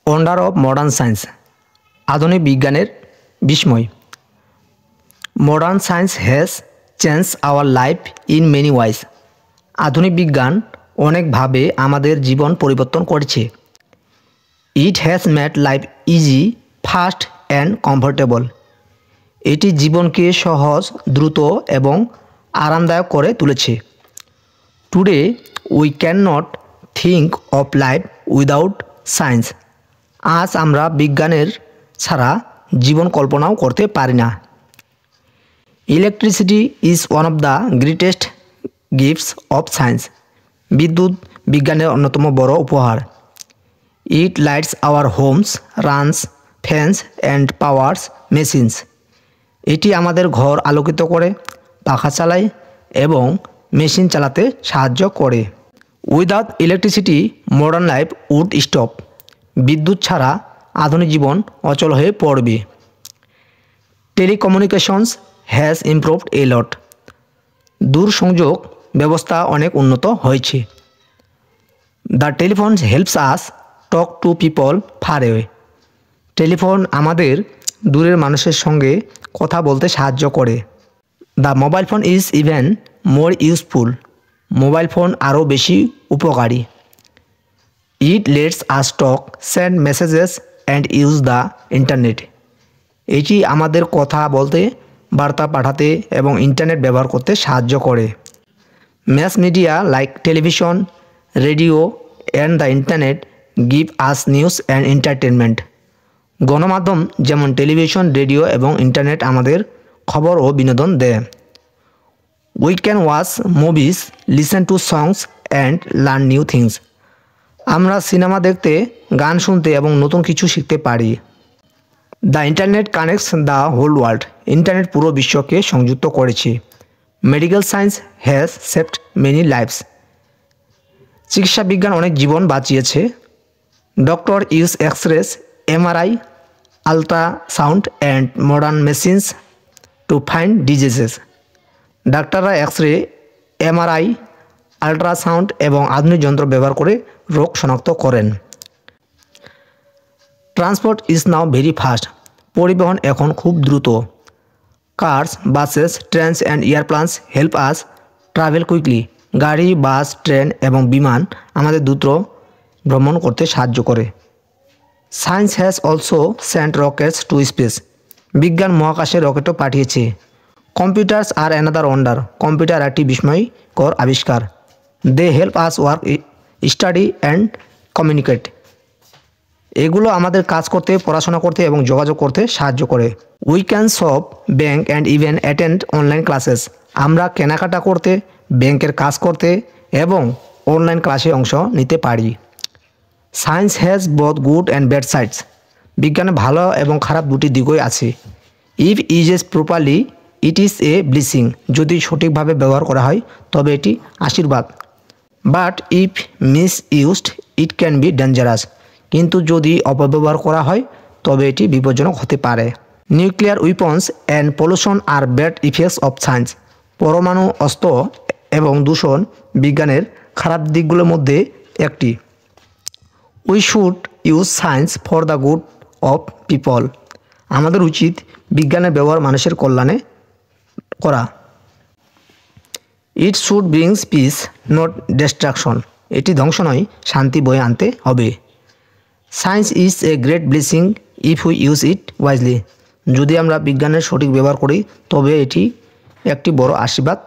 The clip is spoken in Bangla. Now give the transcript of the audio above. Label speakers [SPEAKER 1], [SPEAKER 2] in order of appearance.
[SPEAKER 1] ওয়ান্ডার অফ মডার্ন সায়েন্স, আধুনিক বিজ্ঞানের বিস্ময়। Modern science has change our life in many wise. আধুনিক বিজ্ঞান অনেকভাবে আমাদের জীবন পরিবর্তন করেছে। It has made life easy, fast and comfortable. এটি জীবনকে সহজ, দ্রুত এবং আরামদায়ক করে তুলেছে। Today we can not think of life without science. আজ আমরা বিজ্ঞানের ছাড়া জীবন কল্পনাও করতে পারি না। Electricity is one of the greatest gifts of science. বিদ্যুৎ বিজ্ঞানের অন্যতম বড় উপহার। ইট lights hour homes, runs fans and powers machines. এটি আমাদের ঘর আলোকিত করে, পাখা চালায় এবং মেশিন চালাতে সাহায্য করে। Without electricity modern life would stop. বিদ্যুৎ ছাড়া আধুনিক জীবন অচল হয়ে পড়বে। Telecommunications has improved a lot. দূরসংযোগ ব্যবস্থা অনেক উন্নত হয়েছে। The telephone helps us talk to people far away. Telephone আমাদের দূরের মানুষের সঙ্গে কথা বলতে সাহায্য করে। The mobile phone is even more useful. Mobile phone আরও বেশি উপকারী। It lets us talk, send messages and use the internet. এটি আমাদের কথা বলতে, বার্তা পাঠাতে এবং ইন্টারনেট ব্যবহার করতে সাহায্য করে। Mass media like television, radio and the internet give us news and entertainment. গণমাধ্যম যেমন টেলিভিশন, রেডিও এবং ইন্টারনেট আমাদের খবর ও বিনোদন দেয়। We can watch movies, listen to songs and learn new things. আমরা সিনেমা দেখতে, গান শুনতে এবং নতুন কিছু শিখতে পারি। The internet connects the whole world. ইন্টারনেট পুরো বিশ্বকে সংযুক্ত করেছে। Medical science has saved many lives. চিকিৎসা বিজ্ঞান অনেক জীবন বাঁচিয়েছে। Doctor use x-rays, MRI, ultrasound and modern machines to find diseases. ডাক্তাররা এক্সরে, এমআরআই, আলট্রাসাউন্ড এবং আধুনিক যন্ত্র ব্যবহার করে রোগ শনাক্ত করেন। Transport is now very fast. পরিবহন এখন খুব দ্রুত। Cars, buses, trains and airplanes help us travel quickly. গাড়ি, বাস, ট্রেন এবং বিমান আমাদের দ্রুত ভ্রমণ করতে সাহায্য করে। Science has also sent rockets to space. বিজ্ঞান মহাকাশে রকেটও পাঠিয়েছে। Computers are another wonder. Computer একটি বিস্ময়কর আবিষ্কার। They help us work, study and communicate. এগুলো আমাদের কাজ করতে, পড়াশোনা করতে এবং যোগাযোগ করতে সাহায্য করে। We can shop, bank and even attend online classes. আমরা কেনাকাটা করতে, ব্যাংকের কাজ করতে এবং অনলাইন ক্লাসে অংশ নিতে পারি। Science has both good and bad sides. বিজ্ঞানে ভালো এবং খারাপ দুটি দিকই আছে। If used properly it is a blessing. যদি সঠিকভাবে ব্যবহার করা হয় তবে এটি আশীর্বাদ। But if miss used it can be dangerous. কিন্তু যদি অপব্যবহার করা হয় তবে এটি বিপজ্জনক হতে পারে। Nuclear weapons and pollution are bad effects of science. পরমাণু অস্ত্র এবং দূষণ বিজ্ঞানের খারাপ দিকগুলোর মধ্যে একটি। We should use science for the good of people. আমাদের উচিত বিজ্ঞানের ব্যবহার মানুষের কল্যাণে করা। It should brings peace, not destruction. এটি ধ্বংস নয়, শান্তি বয়ে আনতে হবে। Science is a great blessing if we use it wisely. যদি আমরা বিজ্ঞানের সঠিক ব্যবহার করি তবে এটি একটি বড় আশীর্বাদ